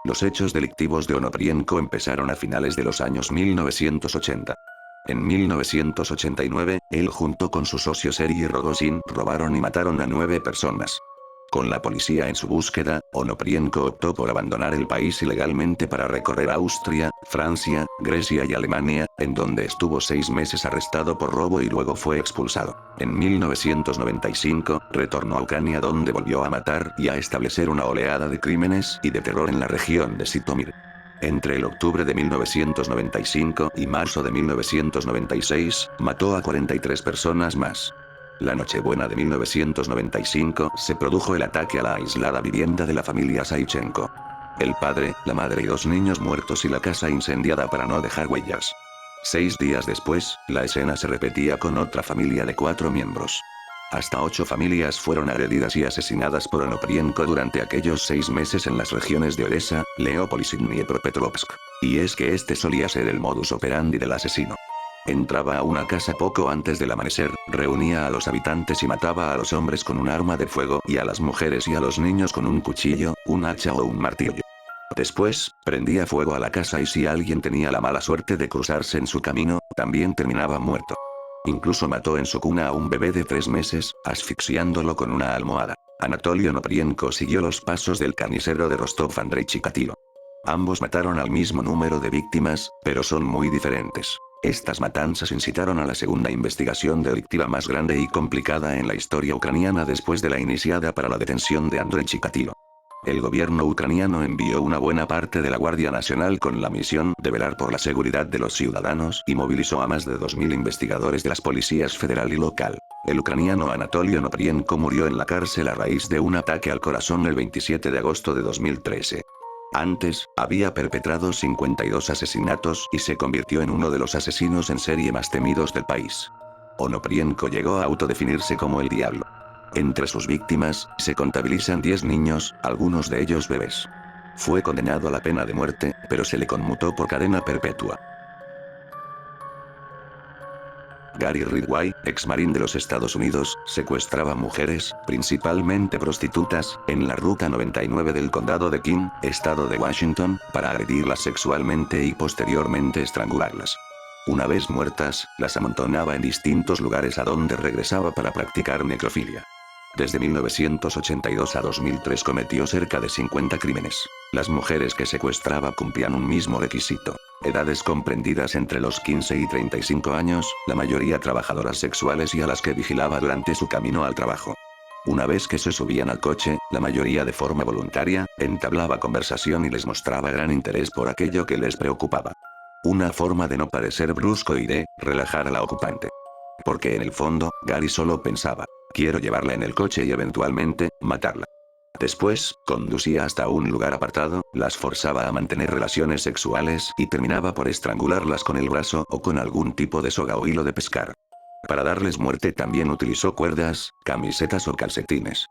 Los hechos delictivos de Onoprienko empezaron a finales de los años 1980. En 1989, él junto con su socio Serhiy Rogozin robaron y mataron a 9 personas. Con la policía en su búsqueda, Onoprienko optó por abandonar el país ilegalmente para recorrer Austria, Francia, Grecia y Alemania, en donde estuvo 6 meses arrestado por robo y luego fue expulsado. En 1995, retornó a Ucrania donde volvió a matar y a establecer una oleada de crímenes y de terror en la región de Sitomir. Entre el octubre de 1995 y marzo de 1996, mató a 43 personas más. La Nochebuena de 1995 se produjo el ataque a la aislada vivienda de la familia Saichenko. El padre, la madre y 2 niños muertos y la casa incendiada para no dejar huellas. 6 días después, la escena se repetía con otra familia de 4 miembros. Hasta 8 familias fueron agredidas y asesinadas por Onoprienko durante aquellos 6 meses en las regiones de Odessa, Leópolis y Dniepropetrovsk. Y es que este solía ser el modus operandi del asesino. Entraba a una casa poco antes del amanecer, reunía a los habitantes y mataba a los hombres con un arma de fuego y a las mujeres y a los niños con un cuchillo, un hacha o un martillo. Después, prendía fuego a la casa y si alguien tenía la mala suerte de cruzarse en su camino, también terminaba muerto. Incluso mató en su cuna a un bebé de 3 meses, asfixiándolo con una almohada. Anatoly Onoprienko siguió los pasos del carnicero de Rostov Andrei Chikatilo. Ambos mataron al mismo número de víctimas, pero son muy diferentes. Estas matanzas incitaron a la segunda investigación delictiva más grande y complicada en la historia ucraniana después de la iniciada para la detención de Andrei Chikatilo. El gobierno ucraniano envió una buena parte de la Guardia Nacional con la misión de velar por la seguridad de los ciudadanos y movilizó a más de 2000 investigadores de las policías federal y local. El ucraniano Anatoly Onoprienko murió en la cárcel a raíz de un ataque al corazón el 27 de agosto de 2013. Antes, había perpetrado 52 asesinatos y se convirtió en uno de los asesinos en serie más temidos del país. Onoprienko llegó a autodefinirse como el diablo. Entre sus víctimas, se contabilizan 10 niños, algunos de ellos bebés. Fue condenado a la pena de muerte, pero se le conmutó por cadena perpetua. Gary Ridgway, exmarín de los Estados Unidos, secuestraba mujeres, principalmente prostitutas, en la Ruta 99 del condado de King, estado de Washington, para agredirlas sexualmente y posteriormente estrangularlas. Una vez muertas, las amontonaba en distintos lugares a donde regresaba para practicar necrofilia. Desde 1982 a 2003 cometió cerca de 50 crímenes. Las mujeres que secuestraba cumplían un mismo requisito. Edades comprendidas entre los 15 y 35 años, la mayoría trabajadoras sexuales y a las que vigilaba durante su camino al trabajo. Una vez que se subían al coche, la mayoría de forma voluntaria, entablaba conversación y les mostraba gran interés por aquello que les preocupaba. Una forma de no parecer brusco y de relajar a la ocupante. Porque en el fondo, Gary solo pensaba, quiero llevarla en el coche y eventualmente, matarla. Después, conducía hasta un lugar apartado, las forzaba a mantener relaciones sexuales y terminaba por estrangularlas con el brazo o con algún tipo de soga o hilo de pescar. Para darles muerte también utilizó cuerdas, camisetas o calcetines.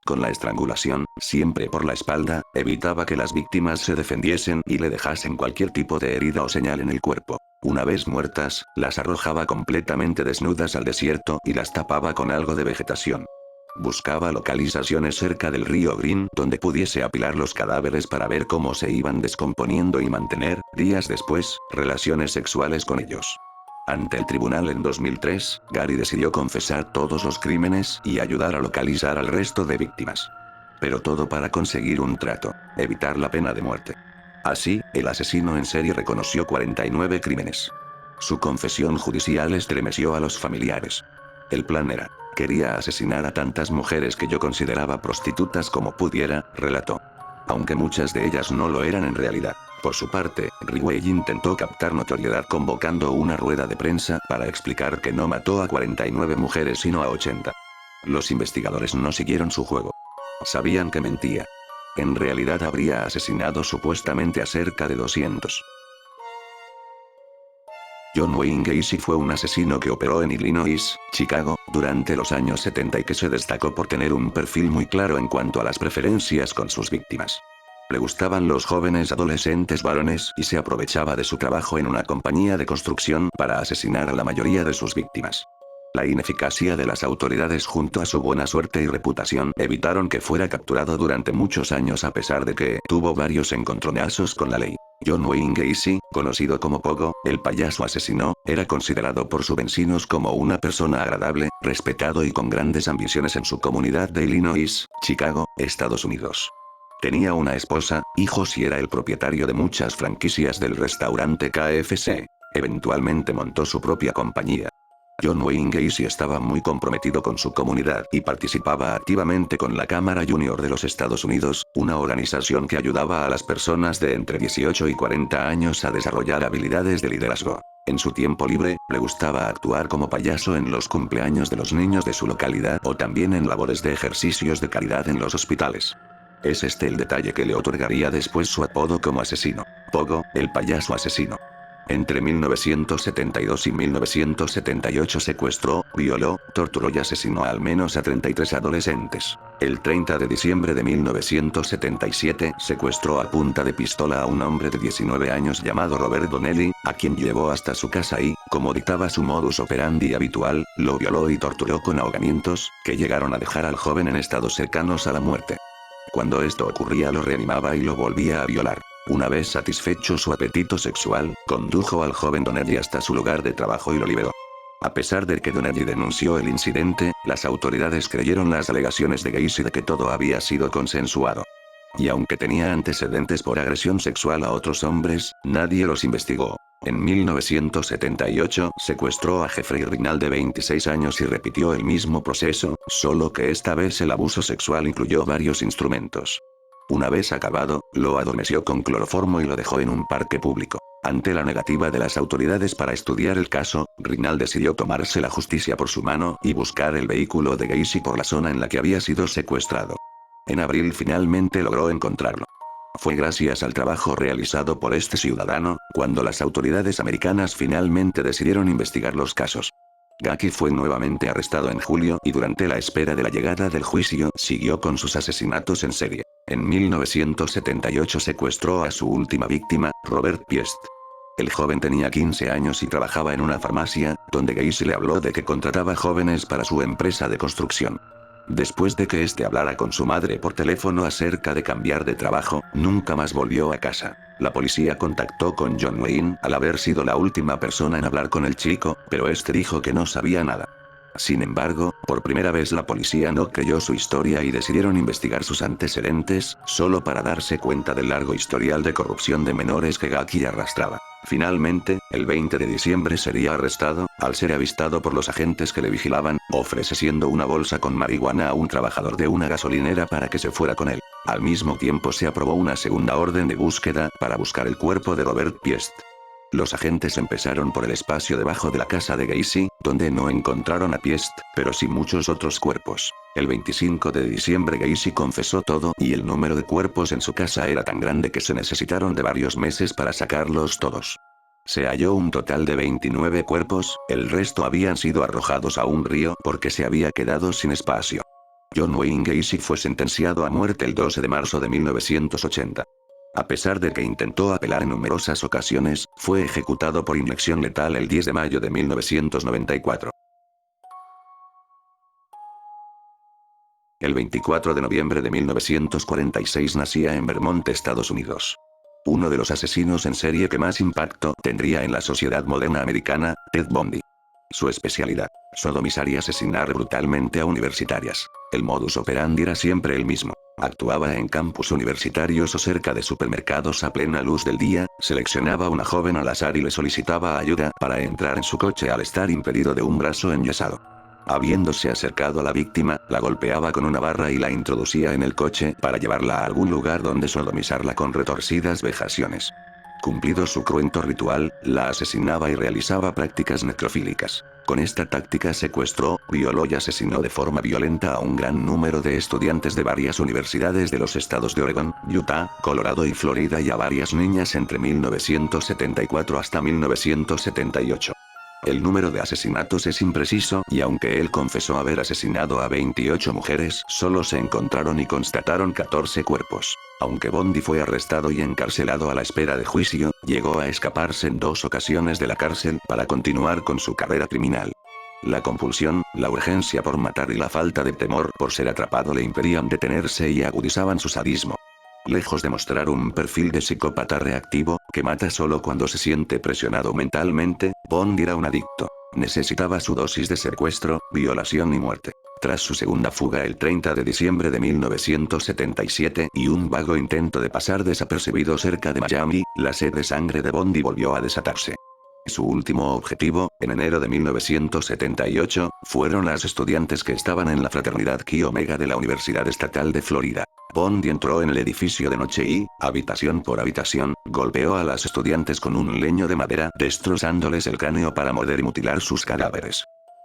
Con la estrangulación, siempre por la espalda, evitaba que las víctimas se defendiesen y le dejasen cualquier tipo de herida o señal en el cuerpo. Una vez muertas, las arrojaba completamente desnudas al desierto y las tapaba con algo de vegetación. Buscaba localizaciones cerca del río Green donde pudiese apilar los cadáveres para ver cómo se iban descomponiendo y mantener, días después, relaciones sexuales con ellos. Ante el tribunal en 2003, Gary decidió confesar todos los crímenes y ayudar a localizar al resto de víctimas. Pero todo para conseguir un trato, evitar la pena de muerte. Así, el asesino en serie reconoció 49 crímenes. Su confesión judicial estremeció a los familiares. El plan era, quería asesinar a tantas mujeres que yo consideraba prostitutas como pudiera, relató. Aunque muchas de ellas no lo eran en realidad. Por su parte, Ridgway intentó captar notoriedad convocando una rueda de prensa para explicar que no mató a 49 mujeres sino a 80. Los investigadores no siguieron su juego. Sabían que mentía. En realidad habría asesinado supuestamente a cerca de 200. John Wayne Gacy fue un asesino que operó en Illinois, Chicago, durante los años 70 y que se destacó por tener un perfil muy claro en cuanto a las preferencias con sus víctimas. Le gustaban los jóvenes adolescentes varones y se aprovechaba de su trabajo en una compañía de construcción para asesinar a la mayoría de sus víctimas. La ineficacia de las autoridades junto a su buena suerte y reputación evitaron que fuera capturado durante muchos años a pesar de que tuvo varios encontronazos con la ley. John Wayne Gacy, conocido como Pogo, el payaso asesino, era considerado por sus vecinos como una persona agradable, respetado y con grandes ambiciones en su comunidad de Illinois, Chicago, Estados Unidos. Tenía una esposa, hijos y era el propietario de muchas franquicias del restaurante KFC. Eventualmente montó su propia compañía. John Wayne Gacy estaba muy comprometido con su comunidad y participaba activamente con la Cámara Junior de los Estados Unidos, una organización que ayudaba a las personas de entre 18 y 40 años a desarrollar habilidades de liderazgo. En su tiempo libre, le gustaba actuar como payaso en los cumpleaños de los niños de su localidad o también en labores de ejercicios de caridad en los hospitales. Es este el detalle que le otorgaría después su apodo como asesino. Pogo, el payaso asesino. Entre 1972 y 1978 secuestró, violó, torturó y asesinó al menos a 33 adolescentes. El 30 de diciembre de 1977 secuestró a punta de pistola a un hombre de 19 años llamado Robert Donnelly, a quien llevó hasta su casa y, como dictaba su modus operandi habitual, lo violó y torturó con ahogamientos, que llegaron a dejar al joven en estados cercanos a la muerte. Cuando esto ocurría lo reanimaba y lo volvía a violar. Una vez satisfecho su apetito sexual, condujo al joven Donnelly hasta su lugar de trabajo y lo liberó. A pesar de que Donnelly denunció el incidente, las autoridades creyeron las alegaciones de Gacy de que todo había sido consensuado. Y aunque tenía antecedentes por agresión sexual a otros hombres, nadie los investigó. En 1978 secuestró a Jeffrey Rinal de 26 años y repitió el mismo proceso, solo que esta vez el abuso sexual incluyó varios instrumentos. Una vez acabado, lo adormeció con cloroformo y lo dejó en un parque público. Ante la negativa de las autoridades para estudiar el caso, Rinal decidió tomarse la justicia por su mano y buscar el vehículo de Gacy por la zona en la que había sido secuestrado. En abril finalmente logró encontrarlo. Fue gracias al trabajo realizado por este ciudadano, cuando las autoridades americanas finalmente decidieron investigar los casos. Gacy fue nuevamente arrestado en julio y durante la espera de la llegada del juicio siguió con sus asesinatos en serie. En 1978 secuestró a su última víctima, Robert Piest. El joven tenía 15 años y trabajaba en una farmacia, donde Gacy le habló de que contrataba jóvenes para su empresa de construcción. Después de que este hablara con su madre por teléfono acerca de cambiar de trabajo, nunca más volvió a casa. La policía contactó con John Wayne al haber sido la última persona en hablar con el chico, pero este dijo que no sabía nada. Sin embargo, por primera vez la policía no creyó su historia y decidieron investigar sus antecedentes, solo para darse cuenta del largo historial de corrupción de menores que Gacy arrastraba. Finalmente, el 20 de diciembre sería arrestado, al ser avistado por los agentes que le vigilaban, ofreciendo una bolsa con marihuana a un trabajador de una gasolinera para que se fuera con él. Al mismo tiempo se aprobó una segunda orden de búsqueda para buscar el cuerpo de Robert Piest. Los agentes empezaron por el espacio debajo de la casa de Gacy, donde no encontraron a Piest, pero sí muchos otros cuerpos. El 25 de diciembre Gacy confesó todo y el número de cuerpos en su casa era tan grande que se necesitaron de varios meses para sacarlos todos. Se halló un total de 29 cuerpos, el resto habían sido arrojados a un río porque se había quedado sin espacio. John Wayne Gacy fue sentenciado a muerte el 12 de marzo de 1980. A pesar de que intentó apelar en numerosas ocasiones, fue ejecutado por inyección letal el 10 de mayo de 1994. El 24 de noviembre de 1946 nacía en Vermont, Estados Unidos. Uno de los asesinos en serie que más impacto tendría en la sociedad moderna americana, Ted Bundy. Su especialidad: sodomizar y asesinar brutalmente a universitarias. El modus operandi era siempre el mismo. Actuaba en campus universitarios o cerca de supermercados a plena luz del día, seleccionaba a una joven al azar y le solicitaba ayuda para entrar en su coche al estar impedido de un brazo enyesado. Habiéndose acercado a la víctima, la golpeaba con una barra y la introducía en el coche para llevarla a algún lugar donde sodomizarla con retorcidas vejaciones. Cumplido su cruento ritual, la asesinaba y realizaba prácticas necrofílicas. Con esta táctica secuestró, violó y asesinó de forma violenta a un gran número de estudiantes de varias universidades de los estados de Oregón, Utah, Colorado y Florida y a varias niñas entre 1974 hasta 1978. El número de asesinatos es impreciso y aunque él confesó haber asesinado a 28 mujeres, solo se encontraron y constataron 14 cuerpos. Aunque Bundy fue arrestado y encarcelado a la espera de juicio, llegó a escaparse en 2 ocasiones de la cárcel para continuar con su carrera criminal. La compulsión, la urgencia por matar y la falta de temor por ser atrapado le impedían detenerse y agudizaban su sadismo. Lejos de mostrar un perfil de psicópata reactivo, que mata solo cuando se siente presionado mentalmente, Bond era un adicto. Necesitaba su dosis de secuestro, violación y muerte. Tras su segunda fuga el 30 de diciembre de 1977 y un vago intento de pasar desapercibido cerca de Miami, la sed de sangre de Bondi volvió a desatarse. Su último objetivo, en enero de 1978, fueron las estudiantes que estaban en la fraternidad Chi Omega de la Universidad Estatal de Florida. Bond entró en el edificio de noche y, habitación por habitación, golpeó a las estudiantes con un leño de madera, destrozándoles el cráneo para morder y mutilar sus cadáveres.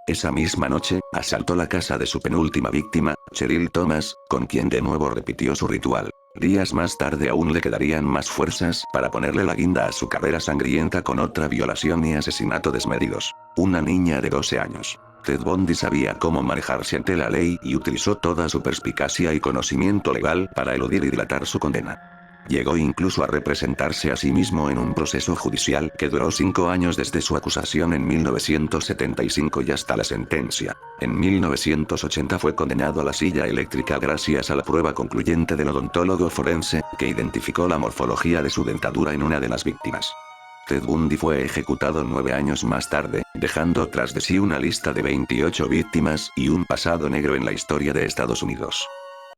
Esa misma noche, asaltó la casa de su penúltima víctima, Cheryl Thomas, con quien de nuevo repitió su ritual. Días más tarde aún le quedarían más fuerzas para ponerle la guinda a su carrera sangrienta con otra violación y asesinato desmedidos. Una niña de 12 años. Ted Bundy sabía cómo manejarse ante la ley y utilizó toda su perspicacia y conocimiento legal para eludir y dilatar su condena. Llegó incluso a representarse a sí mismo en un proceso judicial que duró 5 años desde su acusación en 1975 y hasta la sentencia. En 1980 fue condenado a la silla eléctrica gracias a la prueba concluyente del odontólogo forense, que identificó la morfología de su dentadura en una de las víctimas. Ted Bundy fue ejecutado 9 años más tarde, dejando tras de sí una lista de 28 víctimas y un pasado negro en la historia de Estados Unidos.